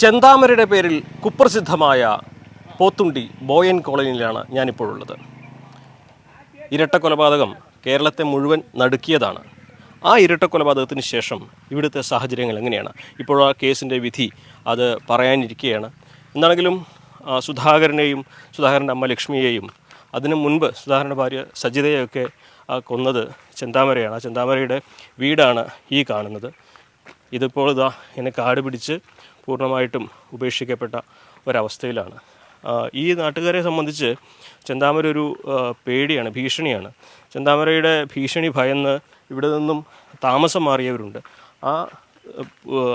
ചെന്താമരയുടെ പേരിൽ കുപ്രസിദ്ധമായ പോത്തുണ്ടി ബോയൻ കോളനിയിലാണ് ഞാനിപ്പോഴുള്ളത്. ഇരട്ട കൊലപാതകം കേരളത്തെ മുഴുവൻ നടുക്കിയതാണ്. ആ ഇരട്ട കൊലപാതകത്തിന് ശേഷം ഇവിടുത്തെ സാഹചര്യങ്ങൾ എങ്ങനെയാണ്? ഇപ്പോൾ ആ കേസിൻ്റെ വിധി അത് പറയാനിരിക്കുകയാണ്. എന്താണെങ്കിലും സുധാകരൻ്റെ അമ്മ ലക്ഷ്മിയെയും അതിനു മുൻപ് സുധാകരൻ്റെ ഭാര്യ സജിതയെയൊക്കെ കൊന്നത് ചെന്താമരയാണ്. ആ ചെന്താമരയുടെ വീടാണ് ഈ കാണുന്നത്. ഇതിപ്പോൾ എന്നെ കാട് പിടിച്ച് പൂർണ്ണമായിട്ടും ഉപേക്ഷിക്കപ്പെട്ട ഒരവസ്ഥയിലാണ്. ഈ നാട്ടുകാരെ സംബന്ധിച്ച് ചെന്താമര ഒരു പേടിയാണ്, ഭീഷണിയാണ്. ചെന്താമരയുടെ ഭീഷണി ഭയന്ന് ഇവിടെ നിന്നും താമസം മാറിയവരുണ്ട്.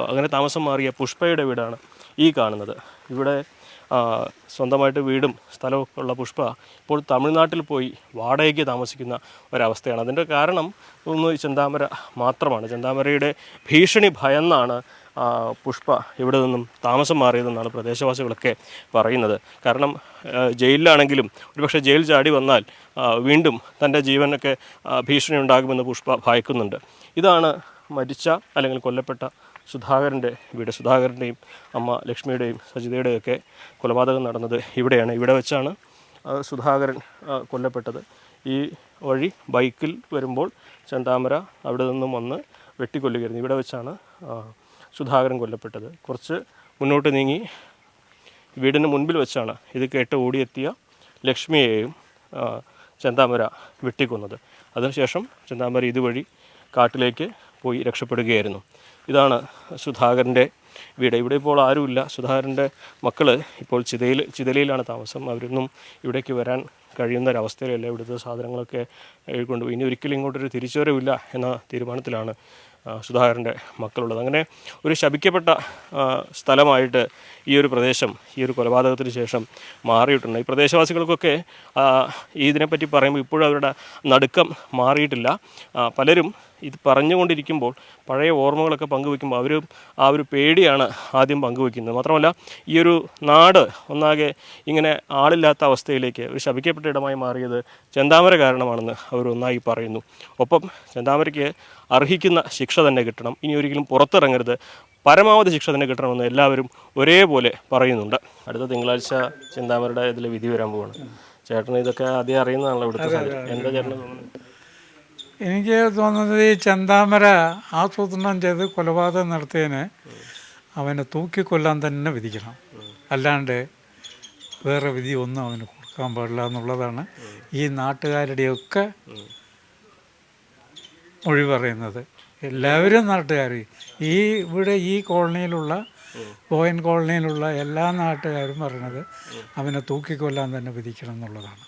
അങ്ങനെ താമസം മാറിയ പുഷ്പയുടെ വീടാണ് ഈ കാണുന്നത്. ഇവിടെ സ്വന്തമായിട്ട് വീടും സ്ഥലമൊക്കെ ഉള്ള പുഷ്പ ഇപ്പോൾ തമിഴ്നാട്ടിൽ പോയി വാടകയ്ക്ക് താമസിക്കുന്ന ഒരവസ്ഥയാണ്. അതിൻ്റെ കാരണം ഒന്ന് ചെന്താമര മാത്രമാണ്. ചെന്താമരയുടെ ഭീഷണി ഭയന്നാണ് പുഷ്പ ഇവിടെ നിന്നും താമസം മാറിയതെന്നാണ് പ്രദേശവാസികളൊക്കെ പറയുന്നത്. കാരണം ജയിലിലാണെങ്കിലും ഒരുപക്ഷെ ജയിൽ ചാടി വന്നാൽ വീണ്ടും തൻ്റെ ജീവനൊക്കെ ഭീഷണി ഉണ്ടാകുമെന്ന് പുഷ്പ ഭയക്കുന്നുണ്ട്. ഇതാണ് മരിച്ച അല്ലെങ്കിൽ കൊല്ലപ്പെട്ട സുധാകരൻ്റെ വീട്. സുധാകരൻ്റെയും അമ്മ ലക്ഷ്മിയുടെയും സജിതയുടെയും ഒക്കെ കൊലപാതകം നടന്നത് ഇവിടെയാണ്. ഇവിടെ വെച്ചാണ് സുധാകരൻ കൊല്ലപ്പെട്ടത്. ഈ വഴി ബൈക്കിൽ വരുമ്പോൾ ചെന്താമര അവിടെ നിന്നും വന്ന് വെട്ടിക്കൊല്ലുകയായിരുന്നു. ഇവിടെ വെച്ചാണ് സുധാകരൻ കൊല്ലപ്പെട്ടത്. കുറച്ച് മുന്നോട്ട് നീങ്ങി വീടിന് മുൻപിൽ വെച്ചാണ് ഇത് കേട്ട് ഓടിയെത്തിയ ലക്ഷ്മിയെയും ചെന്താമര വെട്ടിക്കൊന്നത്. അതിനുശേഷം ചെന്താമര ഇതുവഴി കാട്ടിലേക്ക് പോയി രക്ഷപ്പെടുകയായിരുന്നു. ഇതാണ് സുധാകരൻ്റെ വീട്. ഇവിടെ ഇപ്പോൾ ആരുമില്ല. സുധാകരൻ്റെ മക്കൾ ഇപ്പോൾ ചിതലയിലാണ് താമസം. അവരൊന്നും ഇവിടേക്ക് വരാൻ കഴിയുന്ന ഒരവസ്ഥയിലല്ല. ഇവിടുത്തെ സാധനങ്ങളൊക്കെ കൊണ്ടുപോയി ഇനി ഒരിക്കലും ഇങ്ങോട്ടൊരു തിരിച്ചുവരവില്ല എന്ന തീരുമാനത്തിലാണ് സുധാകരൻ്റെ മക്കളുള്ളത്. അങ്ങനെ ഒരു ശപിക്കപ്പെട്ട സ്ഥലമായിട്ട് ഈ ഒരു പ്രദേശം ഈ ഒരു കൊലപാതകത്തിന് ശേഷം മാറിയിട്ടുണ്ട്. ഈ പ്രദേശവാസികൾക്കൊക്കെ ഇതിനെപ്പറ്റി പറയുമ്പോൾ ഇപ്പോഴും അവരുടെ നടുക്കം മാറിയിട്ടില്ല. പലരും ഇത് പറഞ്ഞുകൊണ്ടിരിക്കുമ്പോൾ പഴയ ഓർമ്മകളൊക്കെ പങ്കുവയ്ക്കുമ്പോൾ അവർ ആ ഒരു പേടിയാണ് ആദ്യം പങ്കുവയ്ക്കുന്നത്. മാത്രമല്ല ഈ ഒരു നാട് ഒന്നാകെ ഇങ്ങനെ ആളില്ലാത്ത അവസ്ഥയിലേക്ക് ഒരു ശപിക്കപ്പെട്ട ഇടമായി മാറിയത് ചെന്താമര കാരണമാണെന്ന് അവർ ഒന്നായി പറയുന്നു. ഒപ്പം ചെന്താമരയ്ക്ക് അർഹിക്കുന്ന ശിക്ഷ തന്നെ കിട്ടണം, ഇനി ഒരിക്കലും പുറത്തിറങ്ങരുത്, പരമാവധി ശിക്ഷ തന്നെ കിട്ടണമെന്ന് എല്ലാവരും ഒരേപോലെ പറയുന്നുണ്ട്. അടുത്ത തിങ്കളാഴ്ച ചെന്താമരയുടെ ഇതിൽ വിധി വരാൻ പോവാണ്. ചേട്ടന് ഇതൊക്കെ ആദ്യം അറിയുന്നതാണല്ലോ ഇവിടുത്തെ സാഹചര്യം. എന്താ ചേട്ടന് തോന്നുന്നത്? എനിക്ക് തോന്നുന്നത് ഈ ചെന്താമര ആസൂത്രണം ചെയ്ത് കൊലപാതകം നടത്തിയതിന് അവനെ തൂക്കിക്കൊല്ലാൻ തന്നെ വിധിക്കണം. അല്ലാണ്ട് വേറെ വിധി ഒന്നും അവന് കൊടുക്കാൻ പാടില്ല എന്നുള്ളതാണ് ഈ നാട്ടുകാരുടെയൊക്കെ മൊഴി പറയുന്നത്. എല്ലാവരും നാട്ടുകാർ ഇവിടെ ഈ കോളനിയിലുള്ള ബോയൻ കോളനിയിലുള്ള എല്ലാ നാട്ടുകാരും പറയുന്നത് അവനെ തൂക്കിക്കൊല്ലാൻ തന്നെ വിധിക്കണം എന്നുള്ളതാണ്.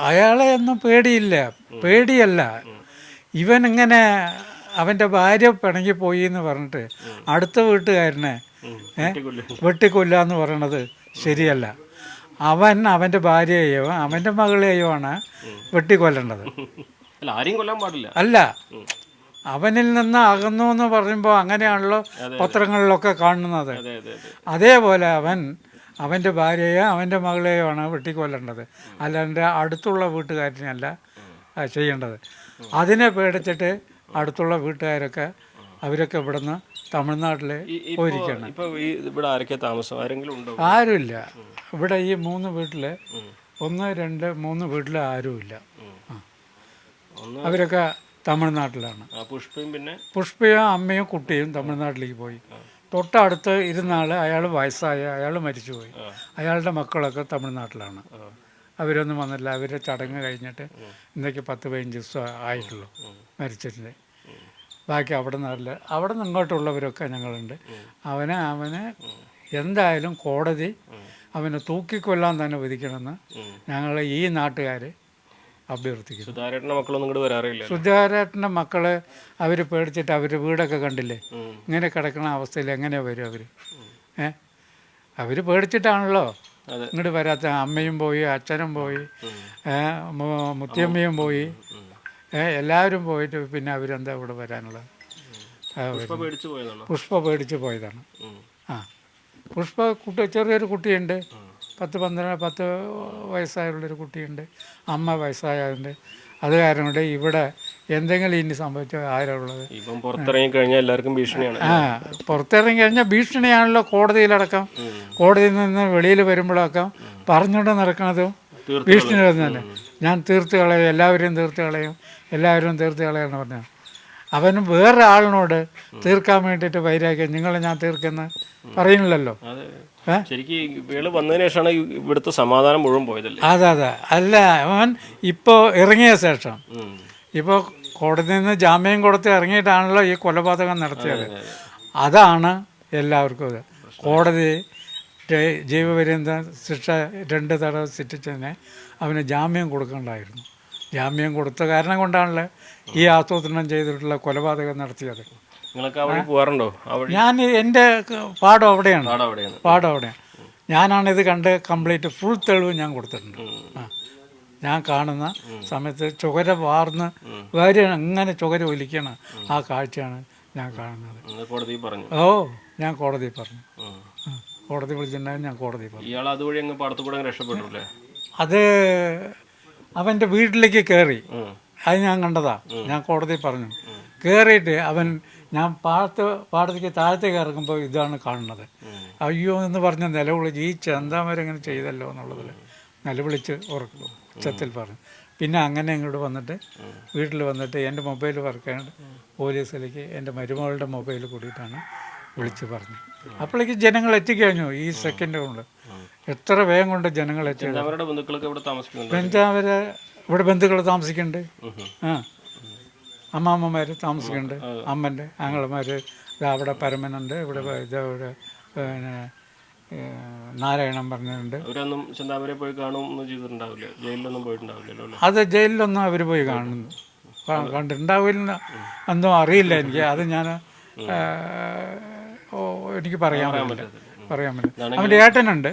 അയാളെ ഒന്നും പേടിയല്ല. ഇവനിങ്ങനെ അവൻ്റെ ഭാര്യ പിണങ്ങിപ്പോയി എന്ന് പറഞ്ഞിട്ട് അടുത്ത വീട്ടുകാരനെ വെട്ടിക്കൊല്ലാന്ന് പറയണത് ശരിയല്ല. അവൻ്റെ ഭാര്യയെയോ അവൻ്റെ മകളെയോ ആണ് വെട്ടിക്കൊല്ലേണ്ടത്. അല്ല, അവനിൽ നിന്ന് അകന്നു എന്ന് പറയുമ്പോൾ അങ്ങനെയാണല്ലോ പത്രങ്ങളിലൊക്കെ കാണുന്നത്. അതേപോലെ അവൻ്റെ ഭാര്യയോ അവൻ്റെ മകളെയോ ആണ് വെട്ടിക്കൊല്ലേണ്ടത്, അല്ലാണ്ട് അടുത്തുള്ള വീട്ടുകാരനെയല്ല ചെയ്യേണ്ടത്. അതിനെ പേടിച്ചിട്ട് അടുത്തുള്ള വീട്ടുകാരൊക്കെ അവരൊക്കെ ഇവിടുന്ന് തമിഴ്നാട്ടിൽ പോയിരിക്കണം. ആരുമില്ല ഇവിടെ. ഈ 3 വീട്ടിൽ 1, 2, 3 വീട്ടിൽ ആരുമില്ല. അവരൊക്കെ തമിഴ്നാട്ടിലാണ്. പുഷ്പയും അമ്മയും കുട്ടിയും തമിഴ്നാട്ടിലേക്ക് പോയി. തൊട്ടടുത്ത് ഇരുന്ന ആൾ, അയാൾ വയസ്സായ അയാൾ മരിച്ചുപോയി. അയാളുടെ മക്കളൊക്കെ തമിഴ്നാട്ടിലാണ്. അവരൊന്നും വന്നില്ല. അവരുടെ ചടങ്ങ് കഴിഞ്ഞിട്ട് ഇന്നേക്ക് 10-15 ദിവസം ആയിട്ടുള്ളൂ മരിച്ചിട്ടുണ്ട്. ബാക്കി അവിടെ നിന്ന് ഇങ്ങോട്ടുള്ളവരൊക്കെ ഞങ്ങളുണ്ട്. അവന് എന്തായാലും കോടതി അവനെ തൂക്കിക്കൊല്ലാൻ തന്നെ വിധിക്കണമെന്ന് ഞങ്ങൾ ഈ നാട്ടുകാർ അഭ്യർത്ഥിക്കുന്നു. സുധാകരേട്ടൻ്റെ മക്കള് അവർ പേടിച്ചിട്ട് അവർ വീടൊക്കെ കണ്ടില്ലേ, ഇങ്ങനെ കിടക്കുന്ന അവസ്ഥയിൽ എങ്ങനെ വരും അവർ? അവർ പേടിച്ചിട്ടാണല്ലോ ഇങ്ങോട്ട് വരാത്ത. അമ്മയും പോയി, അച്ഛനും പോയി, മുത്തിയമ്മയും പോയി, എല്ലാവരും പോയിട്ട് പിന്നെ അവരെന്താ ഇവിടെ വരാനുള്ളത്? പുഷ്പ പേടിച്ച് പോയതാണ്. പുഷ്പ ചെറിയൊരു കുട്ടിയുണ്ട്, 10 വയസ്സായുള്ളൊരു കുട്ടിയുണ്ട്, അമ്മ വയസ്സായതുണ്ട്. അത് കാരണം കൊണ്ട് ഇവിടെ എന്തെങ്കിലും ഇനി സംഭവിച്ചാൽ ആരാ ഉള്ളത്? ഇപ്പം പുറത്തിറങ്ങി കഴിഞ്ഞാൽ എല്ലാവർക്കും ഭീഷണിയാണ്. പുറത്തിറങ്ങി കഴിഞ്ഞാൽ ഭീഷണിയാണല്ലോ. കോടതിയിലടക്കം, കോടതിയിൽ നിന്ന് വെളിയിൽ വരുമ്പോഴൊക്കെ പറഞ്ഞുകൊണ്ട് നടക്കണതും ഭീഷണി തന്നെ. ഞാൻ തീർത്ത് കളയും, എല്ലാവരെയും തീർത്ത് കളയും, എല്ലാവരും തീർത്ത് കളയെന്ന് പറഞ്ഞു. അവനും വേറെ ആളിനോട് തീർക്കാൻ വേണ്ടിയിട്ട് വൈരാഗ്യം നിങ്ങളെ ഞാൻ തീർക്കുന്ന പറയുന്നില്ലല്ലോ. ശരിക്കും ഇയാള് വന്നതിന് ശേഷമാണ് ഇവിടുത്തെ സമാധാനം മുഴുവൻ പോയതല്ലേ? അതെ. അല്ല, അവൻ ഇപ്പോൾ ഇറങ്ങിയ ശേഷം, ഇപ്പോൾ കോടതിയിൽ നിന്ന് ജാമ്യം കൊടുത്ത് ഇറങ്ങിയിട്ടാണല്ലോ ഈ കൊലപാതകം നടത്തിയത്. അതാണ് എല്ലാവർക്കും ഇത്. കോടതി ജീവപര്യന്ത ശിക്ഷ 2 തവണ ശിക്ഷിച്ചതിന് അവന് ജാമ്യം കൊടുക്കേണ്ടായിരുന്നു. ജാമ്യം കൊടുത്ത കാരണം കൊണ്ടാണല്ലോ ഈ ആസൂത്രണം ചെയ്തിട്ടുള്ള കൊലപാതകം നടത്തിയത്. നിങ്ങളൊക്കെ അവിടെ പോകാറുണ്ടോ? ഞാൻ എൻ്റെ പാടം അവിടെയാണ്. ഞാനാണിത് കണ്ട് കംപ്ലീറ്റ് ഫുൾ തെളിവ് ഞാൻ കൊടുത്തിട്ടുണ്ട്. ഞാൻ കാണുന്ന സമയത്ത് ചുകര വാർന്ന് വരികയാണ്, അങ്ങനെ ചുകര ഒലിക്കണം. ആ കാഴ്ചയാണ് ഞാൻ കാണുന്നത്. ഓ, ഞാൻ കോടതി പറഞ്ഞു. കോടതി വിളിച്ചിട്ടുണ്ടായിരുന്നു, ഞാൻ കോടതി പറഞ്ഞു. അത് അവൻ്റെ വീട്ടിലേക്ക് കയറി, അത് ഞാൻ കണ്ടതാ. ഞാൻ കോടതി പറഞ്ഞു. കയറിയിട്ട് ഞാൻ പാടത്തേക്ക് താഴത്തേക്ക് ഇറങ്ങുമ്പോൾ ഇതാണ് കാണുന്നത്. അയ്യോ എന്ന് പറഞ്ഞ നിലവിളിച്ച് ഈ ചന്താമരെങ്ങനെ ചെയ്തല്ലോ എന്നുള്ളതിൽ നിലവിളിച്ച് ഉച്ചത്തിൽ പറഞ്ഞു. പിന്നെ അങ്ങനെ ഇങ്ങോട്ട് വന്നിട്ട് വീട്ടിൽ വന്നിട്ട് എൻ്റെ മൊബൈൽ വർക്കാണ്ട് പോലീസിലേക്ക് എൻ്റെ മരുമകളുടെ മൊബൈൽ കൂടിയിട്ടാണ് വിളിച്ച് പറഞ്ഞത്. അപ്പോഴേക്ക് ജനങ്ങൾ എത്തിക്കഴിഞ്ഞു. ഈ സെക്കൻഡ് കൊണ്ട് എത്ര വേഗം കൊണ്ട് ജനങ്ങൾ എത്തിക്കഴിഞ്ഞു. ബെഞ്ചാവര് ഇവിടെ ബന്ധുക്കൾ താമസിക്കുന്നുണ്ട്. അമ്മാമ്മമാർ താമസിക്കുന്നുണ്ട്. അമ്മൻ്റെ ആങ്ങളമാർ അവിടെ പരമനുണ്ട്. ഇവിടെ പിന്നെ നാരായണൻ പറഞ്ഞിട്ടുണ്ട്. അത് ജയിലിലൊന്നും അവർ പോയി കണ്ടിട്ടുണ്ടാവില്ല എന്തോ അറിയില്ല എനിക്ക്. അത് ഞാൻ എനിക്ക് പറയാൻ പറ്റില്ല. അവൻ്റെ ഏട്ടനുണ്ട്.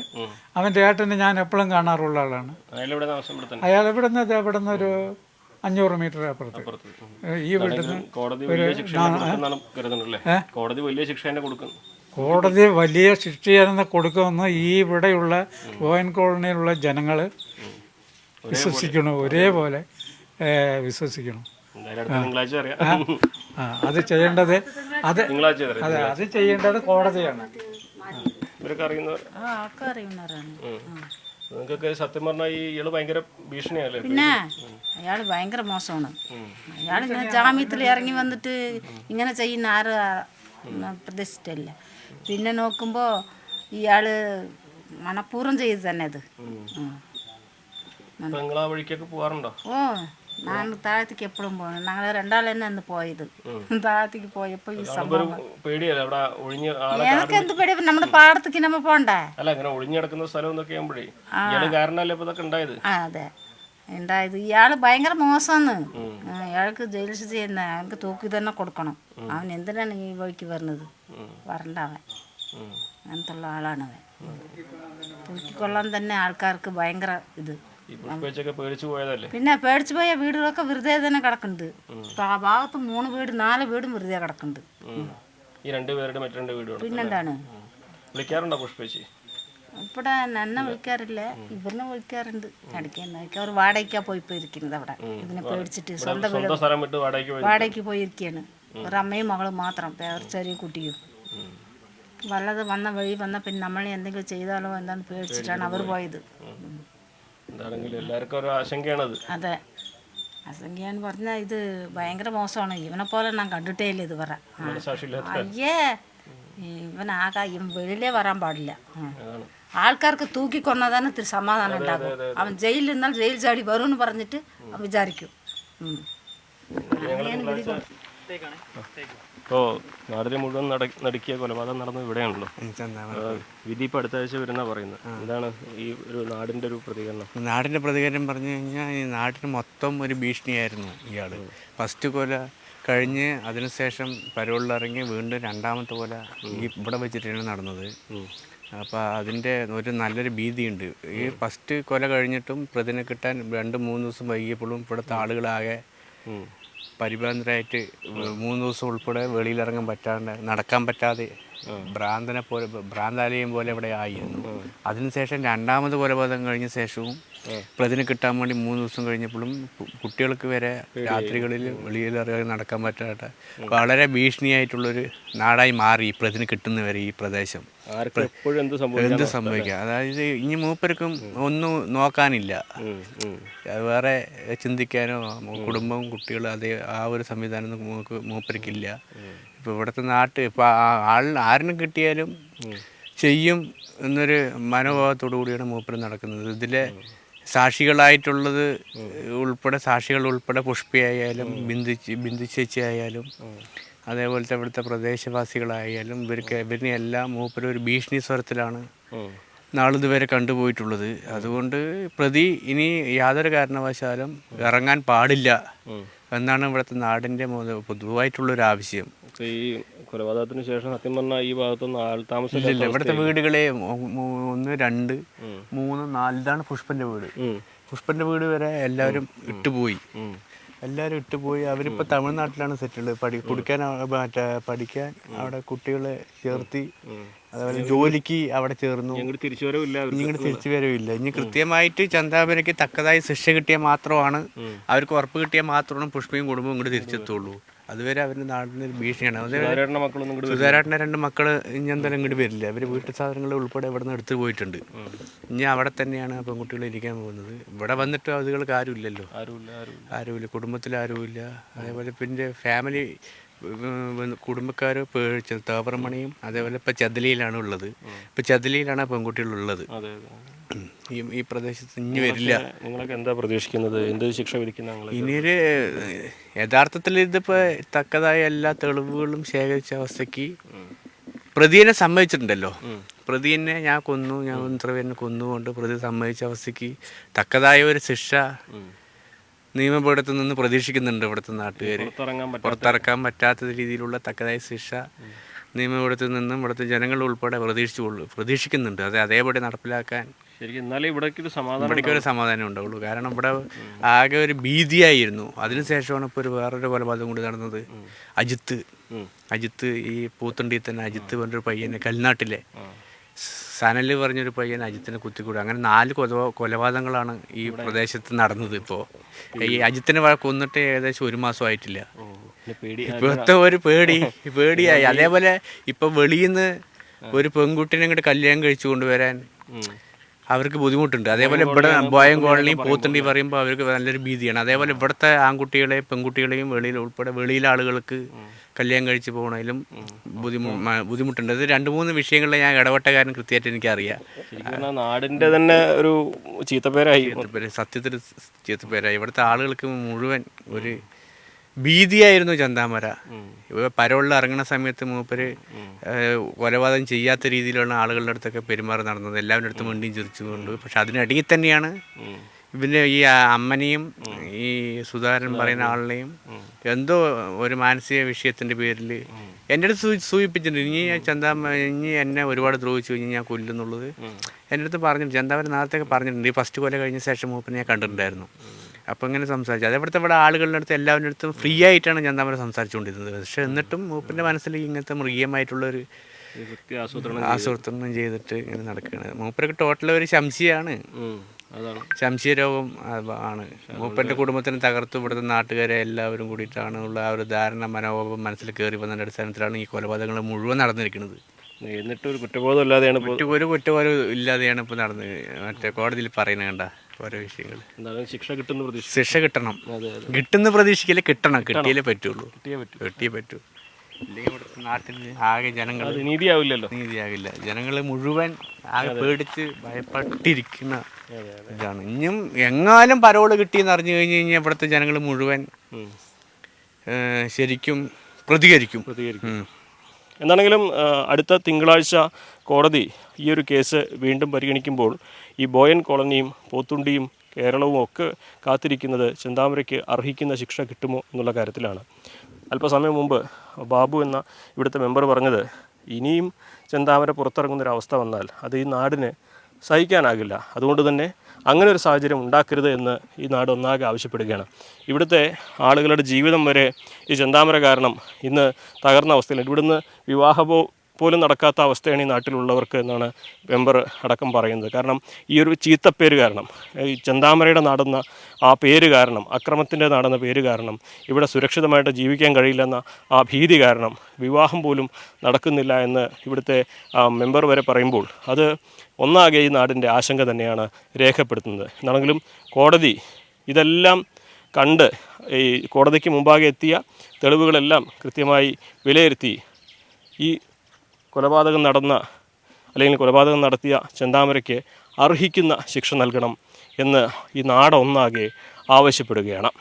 അവൻ്റെ ഏട്ടന് ഞാൻ എപ്പോഴും കാണാറുള്ള ആളാണ്. അയാൾ ഇവിടെ നിന്ന് ഒരു 500 മീറ്റർ അപ്പുറത്ത്. ഈ വീട്ടിൽ നിന്ന് കോടതി വലിയ ശിക്ഷ കൊടുക്കുമെന്ന് ഈ ഇവിടെയുള്ള ഗോവൻ കോളനിയിലുള്ള ജനങ്ങൾ വിശ്വസിക്കണം. ഒരേപോലെ വിശ്വസിക്കണം. അത് ചെയ്യേണ്ടത് അത് ചെയ്യേണ്ടത് കോടതിയാണ്. നിങ്ങൾക്കൊക്കെ സത്യം പറഞ്ഞാൽ ഈ ഇയാള് ഭയങ്കര ഭീഷണിയല്ലേ? പിന്നെ അയാൾ ഭയങ്കര മോശമാണ്. അയാൾ ഇങ്ങനെ ജാമ്യത്തിൽ ഇറങ്ങി വന്നിട്ട് ഇങ്ങനെ ചെയ്യുന്ന ആരും പ്രതീക്ഷിച്ചിട്ടില്ല. പിന്നെ നോക്കുമ്പോൾ ഇയാൾ മനഃപൂർവ്വം ചെയ്ത് തന്നെ അത്. നിങ്ങൾ ആ വഴിക്കൊക്കെ പോകാറുണ്ടോ? ഓ, ഞാൻ താഴത്തേക്ക് എപ്പോഴും പോകണം. ഞങ്ങൾ രണ്ടാൾ തന്നെ അന്ന് പോയത്. താഴത്തേക്ക് പോയപ്പോൾ ഈ സംഭവം ഞങ്ങൾക്ക് എന്ത് പേടി. നമ്മുടെ പാടത്തേക്ക് നമ്മ പോണ്ടേ? അതെ, ഉണ്ടായത്. ഇയാള് ഭയങ്കര മോശമാണ്. അയാൾക്ക് ജയിൽ ശിക്ഷ ചെയ്യുന്ന അയാൾക്ക് തൂക്കി തന്നെ കൊടുക്കണം. അവൻ എന്തിനാണ് ഈ വഴിക്ക് വരുന്നത്? വരണ്ട അവൻ. അങ്ങനത്തെ ഉള്ള ആളാണ് അവൻ. തൂക്കിക്കൊള്ളാൻ തന്നെ ആൾക്കാർക്ക് ഭയങ്കര ഇത്. പിന്നെ പേടിച്ചു പോയ വീടുകളൊക്കെ വെറുതെ തന്നെ കിടക്കുന്നുണ്ട്. ആ ഭാഗത്ത് 3 വീട് 4 വീടും വെറുതെ കിടക്കുന്നുണ്ട്. പിന്നെന്താണ്? ഇവിടെ എന്നെ വിളിക്കാറില്ല, ഇവരിനെ വിളിക്കാറുണ്ട്. ഇടയ്ക്ക് അവർ വാടകയ്ക്കാ പോയിരിക്കുന്നത് അവിടെ. ഇതിനെ പേടിച്ചിട്ട് സ്വന്തം വീട് വാടകയ്ക്ക് പോയിരിക്കുകയാണ്. ഒരു അമ്മയും മകളും മാത്രം, ഒരു ചെറിയ കുട്ടിയും. വല്ലത് വന്ന വഴി വന്ന പിന്നെ നമ്മളെ എന്തെങ്കിലും ചെയ്താലോ എന്താന്ന് പേടിച്ചിട്ടാണ് അവർ പോയത്. അതെ, ആശങ്കയാന്ന് പറഞ്ഞാൽ ഇത് ഭയങ്കര മോശമാണ്. ഇവനെ പോലെ ഞാൻ കണ്ടിട്ടേ ഇല്ല ഇത് പറ. അയ്യേ, ഇവൻ വെളിയിലേ വരാൻ പാടില്ല. ആൾക്കാർക്ക് തൂക്കിക്കൊന്നതാണ് ഇത്തിരി സമാധാനം ഉണ്ടാകും. അവൻ ജയിലിൽ നിന്നാൽ ജയിൽ ചാടി വരുമെന്ന് പറഞ്ഞിട്ട് അവൻ വിചാരിക്കും. ഇപ്പോൾ നാടിനെ മുഴുവൻ നടുക്കിയ കൊലപാതകം നടന്നത് ഇവിടെയാണല്ലോ. വിധി ഇപ്പോൾ അടുത്ത ആഴ്ച വരുന്ന പറയുന്നത്. എന്താണ് ഈ ഒരു നാടിൻ്റെ ഒരു പ്രതികരണം? നാടിൻ്റെ പ്രതികരണം പറഞ്ഞു കഴിഞ്ഞാൽ ഈ നാട്ടിന് മൊത്തം ഒരു ഭീഷണിയായിരുന്നു ഇയാൾ. ഫസ്റ്റ് കൊല കഴിഞ്ഞ് അതിനുശേഷം പരോളിലിറങ്ങി വീണ്ടും 2ാമത്തെ കൊല ഇവിടെ വെച്ചിട്ടാണ് നടന്നത്. അപ്പോൾ അതിൻ്റെ ഒരു നല്ലൊരു ഭീതിയുണ്ട്. ഈ ഫസ്റ്റ് കൊല കഴിഞ്ഞിട്ടും പ്രതിനെ കിട്ടാൻ 2-3 ദിവസം വൈകിയപ്പോഴും ഇവിടുത്തെ ആളുകളാകെ പരിഭ്രാന്തരായിട്ട് 3 ദിവസം ഉൾപ്പെടെ വെളിയിലിറങ്ങാൻ പറ്റാണ്ട് നടക്കാൻ പറ്റാതെ ഭ്രാന്താലയം പോലെ ഇവിടെ ആയിരുന്നു. അതിനുശേഷം രണ്ടാമത് കൊലപാതകം കഴിഞ്ഞ ശേഷവും പ്രതിനെ കിട്ടാൻ വേണ്ടി 3 ദിവസം കഴിഞ്ഞപ്പോഴും കുട്ടികൾക്ക് വരെ രാത്രികളിൽ വെളിയിലിറങ്ങി നടക്കാൻ പറ്റാത്ത വളരെ ഭീഷണിയായിട്ടുള്ളൊരു നാടായി മാറി ഈ പ്രതിന് കിട്ടുന്നവരെ ഈ പ്രദേശം. എന്ത് സംഭവിക്കാം, അതായത് ഇനി മൂപ്പർക്കും ഒന്നും നോക്കാനില്ല, വേറെ ചിന്തിക്കാനോ കുടുംബവും കുട്ടികളും അതേ ആ ഒരു സംവിധാനം മൂപ്പർക്കില്ല. ഇപ്പോൾ ഇവിടുത്തെ ഇപ്പോൾ ആരിനും കിട്ടിയാലും ചെയ്യും എന്നൊരു മനോഭാവത്തോടു കൂടിയാണ് മൂപ്പർ നടക്കുന്നത്. ഇതിലെ സാക്ഷികളായിട്ടുള്ളത് സാക്ഷികൾ ഉൾപ്പെടെ പുഷ്പയായാലും ബിന്ദു ചേച്ചി ആയാലും അതേപോലത്തെ ഇവിടുത്തെ പ്രദേശവാസികളായാലും ഇവരിനെ എല്ലാം മൂപ്പർ ഒരു ഭീഷണി സ്വരത്തിലാണ് നാളിതുവരെ കണ്ടുപോയിട്ടുള്ളത്. അതുകൊണ്ട് പ്രതി ഇനി യാതൊരു കാരണവശാലും ഇറങ്ങാൻ പാടില്ല എന്നാണ് ഇവിടുത്തെ നാടിൻ്റെ പൊതുവായിട്ടുള്ളൊരു ആവശ്യം. ഈ കൊലപാതകത്തിന് ശേഷം സത്യം പറഞ്ഞാൽ ഈ ഭാഗത്തൊന്നും ആൾ താമസം ഇല്ല. ഇവിടുത്തെ വീടുകളെ 1, 2, 3, 4 ഇതാണ് പുഷ്പൻ്റെ വീട്. പുഷ്പൻ്റെ വീട് വരെ എല്ലാവരും ഇട്ടുപോയി. അവരിപ്പോൾ തമിഴ്നാട്ടിലാണ് സെറ്റിൽഡ്. പഠിക്കാൻ അവിടെ കുട്ടികളെ ചേർത്തി, അതേപോലെ ജോലിക്ക് അവിടെ ചേർന്നു. ഇങ്ങോട്ട് തിരിച്ചു വരവില്ല. ഇനി കൃത്യമായിട്ട് ചന്താമരയ്ക്ക് തക്കതായ ശിക്ഷ കിട്ടിയാൽ മാത്രമാണ്, അവർക്ക് ഉറപ്പ് കിട്ടിയാൽ മാത്രമാണ് പുഷ്പയും കുടുംബവും ഇങ്ങോട്ട് തിരിച്ചെത്തുള്ളൂ. അതുവരെ അവരുടെ നാടിന് ഒരു ഭീഷണിയാണ്. സുധാരേട്ടൻ്റെ 2 മക്കൾ ഇനി എന്തായാലും ഇങ്ങോട്ട് വരില്ല. അവർ വീട്ടു സാധനങ്ങൾ ഉൾപ്പെടെ ഇവിടെ നിന്ന് എടുത്തു പോയിട്ടുണ്ട്. ഇനി അവിടെ തന്നെയാണ് പെൺകുട്ടികൾ ഇരിക്കാൻ പോകുന്നത്. ഇവിടെ വന്നിട്ട് അതുകൾക്ക് ആരുമില്ലല്ലോ, ആരുമില്ല, കുടുംബത്തിൽ ആരുമില്ല. അതേപോലെ പിന്നെ ഫാമിലി കുടുംബക്കാർ തേവറമണിയും അതേപോലെ ഇപ്പം ചതലിയിലാണ് ഉള്ളത്. ഇപ്പം ചതലിയിലാണ് പെൺകുട്ടികളുള്ളത്. ഈ പ്രദേശത്ത് ഇനി വരില്ല. നിങ്ങളൊക്കെ എന്താ പ്രതീക്ഷിക്കുന്നത്? എന്ത് ശിക്ഷ വിധിക്കുന്ന ഇനിയൊരു യഥാർത്ഥത്തിൽ ഇതിപ്പോൾ തക്കതായ എല്ലാ തെളിവുകളും ശേഖരിച്ച അവസ്ഥയ്ക്ക് പ്രതിയെ സമ്മതിച്ചിട്ടുണ്ടല്ലോ. പ്രതിയെ ഞാൻ ഇത്ര പേരിനെ കൊന്നുകൊണ്ട് പ്രതി സമ്മതിച്ച അവസ്ഥയ്ക്ക് തക്കതായ ഒരു ശിക്ഷ നിയമപീഠത്തിൽ നിന്ന് പ്രതീക്ഷിക്കുന്നുണ്ട് ഇവിടുത്തെ നാട്ടുകാർ. പുറത്തിറക്കാൻ പറ്റാത്ത രീതിയിലുള്ള തക്കതായ ശിക്ഷ നിയമപീഠത്തിൽ നിന്നും ഇവിടുത്തെ ജനങ്ങൾ ഉൾപ്പെടെ പ്രതീക്ഷിക്കുന്നുണ്ട്. അതേപടി നടപ്പിലാക്കാൻ ഇവിടേക്കൊരു സമാധാനം ഉണ്ടാവുള്ളൂ. കാരണം ഇവിടെ ആകെ ഒരു ഭീതിയായിരുന്നു. അതിനുശേഷമാണ് ഇപ്പോൾ വേറൊരു കൊലപാതകം കൂടി നടന്നത്. അജിത്ത് ഈ പൂത്തണ്ടിയിൽ തന്നെ അജിത്ത് പറഞ്ഞൊരു പയ്യനെ, കൽനാട്ടിലെ സനല് പറഞ്ഞൊരു പയ്യൻ അജിത്തിനെ കുത്തിക്കൂടുക. അങ്ങനെ 4 കൊലപാതകങ്ങളാണ് ഈ പ്രദേശത്ത് നടന്നത്. ഇപ്പോൾ ഈ അജിത്തിനെ കൊന്നിട്ട് ഏകദേശം 1 മാസമായിട്ടില്ല. ഇപ്പോഴത്തെ ഒരു പേടിയായി. അതേപോലെ ഇപ്പം വെളിയിൽ നിന്ന് ഒരു പെൺകുട്ടിനെ ഇങ്ങോട്ട് കല്യാണം കഴിച്ചു കൊണ്ടുവരാൻ അവർക്ക് ബുദ്ധിമുട്ടുണ്ട്. അതേപോലെ ഇവിടെ ബോയം കോളനിയും പൂത്തണ്ടി പറയുമ്പോൾ അവർക്ക് നല്ലൊരു ഭീതിയാണ്. അതേപോലെ ഇവിടുത്തെ ആൺകുട്ടികളെയും പെൺകുട്ടികളെയും വെളിയിലെ ആളുകൾക്ക് കല്യാണം കഴിച്ച് പോകണതിലും ബുദ്ധിമുട്ടുണ്ട്. അത് 2-3 വിഷയങ്ങളിൽ ഞാൻ ഇടപെട്ട കാര്യം കൃത്യമായിട്ട് എനിക്കറിയാം. നാടിൻ്റെ തന്നെ ഒരു ചീത്തപ്പേരായി, സത്യത്തിൽ ചീത്തപ്പേരായി. ഇവിടുത്തെ ആളുകൾക്ക് മുഴുവൻ ഒരു ഭീതിയായിരുന്നു ചന്താമര. പരോളിൽ ഇറങ്ങുന്ന സമയത്ത് മൂപ്പര് കൊലപാതകം ചെയ്യാത്ത രീതിയിലുള്ള ആളുകളുടെ അടുത്തൊക്കെ പെരുമാറി നടന്നത്, എല്ലാവരുടെ അടുത്തും വണ്ടിയും ചിരിച്ചുകൊണ്ട്. പക്ഷെ അതിനിടയിൽ തന്നെയാണ് ഇവൻ്റെ ഈ അമ്മനെയും ഈ സുധാകരൻ പറയുന്ന ആളിനെയും എന്തോ ഒരു മാനസിക വിഷയത്തിൻ്റെ പേരിൽ എൻ്റെ അടുത്ത് സൂചിപ്പിച്ചിട്ടുണ്ട്. ഇനി എന്നെ ഒരുപാട് ദ്രോഹിച്ചു കഴിഞ്ഞാൽ ഞാൻ കൊല്ലുന്നുള്ളത് എൻ്റെ അടുത്ത് പറഞ്ഞിട്ടുണ്ട്. ചന്താമര നേരത്തെ പറഞ്ഞിട്ടുണ്ട്. ഈ ഫസ്റ്റ് കൊല കഴിഞ്ഞ ശേഷം മൂപ്പനെ ഞാൻ കണ്ടിട്ടുണ്ടായിരുന്നു. അപ്പോൾ ഇങ്ങനെ സംസാരിച്ചു. അതേപോലത്തെ ഇവിടെ ആളുകളുടെ അടുത്ത് എല്ലാവരുടെ അടുത്തും ഫ്രീ ആയിട്ടാണ് ചന്താമര സംസാരിച്ചുകൊണ്ടിരുന്നത്. പക്ഷെ എന്നിട്ടും മൂപ്പൻ്റെ മനസ്സിൽ ഇങ്ങനത്തെ മൃഗീയമായിട്ടുള്ളൊരു ആസൂത്രണം ചെയ്തിട്ട് ഇങ്ങനെ നടക്കുകയാണ്. മൂപ്പരൊക്കെ ടോട്ടൽ ഒരു സംശയമാണ്, സംശയ രോഗം ആണ്. മൂപ്പൻ്റെ കുടുംബത്തിന് തകർത്തു ഇവിടുത്തെ നാട്ടുകാരെ എല്ലാവരും കൂടിയിട്ടാണ് ഉള്ള ആ ഒരു ധാരണ മനോഭാവം മനസ്സിൽ കയറി വന്നതിൻ്റെ അടിസ്ഥാനത്തിലാണ് ഈ കൊലപാതകങ്ങൾ മുഴുവൻ നടന്നിരിക്കുന്നത്. എന്നിട്ട് ഒരു കുറ്റബോധം ഇല്ലാതെയാണ് ഒരു കുറ്റബോധം ഇല്ലാതെയാണ് ഇപ്പോൾ നടന്നത്. മറ്റേ കോടതിയിൽ പറയുന്നത് കണ്ട ഓരോ വിഷയങ്ങൾ. ശിക്ഷ കിട്ടണം, കിട്ടുന്ന പ്രതീക്ഷിക്കലേ കിട്ടണം, കിട്ടിയാലേ പറ്റുള്ളൂ, കിട്ടിയേ പറ്റൂ. ഇല്ലെങ്കിൽ ഇവിടുത്തെ നാട്ടിൽ ആകെ ജനങ്ങൾ നീതിയാകില്ല. ജനങ്ങൾ മുഴുവൻ ആകെ പേടിച്ച് ഭയപ്പെട്ടിരിക്കുന്ന ഇതാണ്. ഇനിയും എങ്ങാനും പരോള് കിട്ടിയെന്ന് അറിഞ്ഞു കഴിഞ്ഞ് കഴിഞ്ഞാൽ ഇവിടുത്തെ ജനങ്ങൾ മുഴുവൻ ശരിക്കും പ്രതികരിക്കും. എന്താണെങ്കിലും അടുത്ത തിങ്കളാഴ്ച കോടതി ഈ ഒരു കേസ് വീണ്ടും പരിഗണിക്കുമ്പോൾ ഈ ബോയൻ കോളനിയും പോത്തുണ്ടിയും കേരളവും ഒക്കെ കാത്തിരിക്കുന്നത് ചെന്താമരയ്ക്ക് അർഹിക്കുന്ന ശിക്ഷ കിട്ടുമോ എന്നുള്ള കാര്യത്തിലാണ്. അല്പസമയം മുമ്പ് ബാബു എന്ന ഇവിടുത്തെ മെമ്പർ പറഞ്ഞത്, ഇനിയും ചെന്താമര പുറത്തിറങ്ങുന്നൊരവസ്ഥ വന്നാൽ അത് ഈ നാടിന് സഹിക്കാനാകില്ല. അതുകൊണ്ട് തന്നെ അങ്ങനെ ഒരു സാഹചര്യം ഉണ്ടാക്കരുത് എന്ന് ഈ നാട് ഒന്നാകെ ആവശ്യപ്പെടുകയാണ്. ഇവിടുത്തെ ആളുകളുടെ ജീവിതം വരെ ഈ ചെന്താമര കാരണം ഇന്ന് തകർന്ന അവസ്ഥയിലാണ്. ഇവിടുന്ന് പോലും നടക്കാത്ത അവസ്ഥയാണ് ഈ നാട്ടിലുള്ളവർക്ക് എന്നാണ് മെമ്പർ അടക്കം പറയുന്നത്. കാരണം ഈ ഒരു ചീത്തപ്പേര് കാരണം, ഈ ചെന്താമരയുടെ നാടെന്ന ആ പേര് കാരണം, അക്രമത്തിൻ്റെ നാടെന്ന പേര് കാരണം, ഇവിടെ സുരക്ഷിതമായിട്ട് ജീവിക്കാൻ കഴിയില്ലെന്ന ആ ഭീതി കാരണം വിവാഹം പോലും നടക്കുന്നില്ല എന്ന് ഇവിടുത്തെ മെമ്പർ വരെ പറയുമ്പോൾ അത് ഒന്നാകെ ഈ നാടിൻ്റെ ആശങ്ക തന്നെയാണ് രേഖപ്പെടുത്തുന്നത്. എന്നാണെങ്കിലും കോടതി ഇതെല്ലാം കണ്ട് ഈ കോടതിക്ക് മുമ്പാകെ എത്തിയ തെളിവുകളെല്ലാം കൃത്യമായി വിലയിരുത്തി ഈ കൊലപാതകം നടത്തിയ ചെന്താമരയ്ക്ക് അർഹിക്കുന്ന ശിക്ഷ നൽകണം എന്ന് ഈ നാടൊന്നാകെ ആവശ്യപ്പെടുകയാണ്.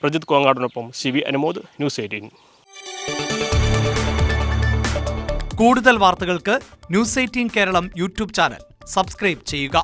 പ്രജിത് കോങ്ങാടിനൊപ്പം CV അനുമോദ്, ന്യൂസ് 18. കൂടുതൽ വാർത്തകൾക്ക് news 18 Keralam YouTube channel subscribe ചെയ്യുക.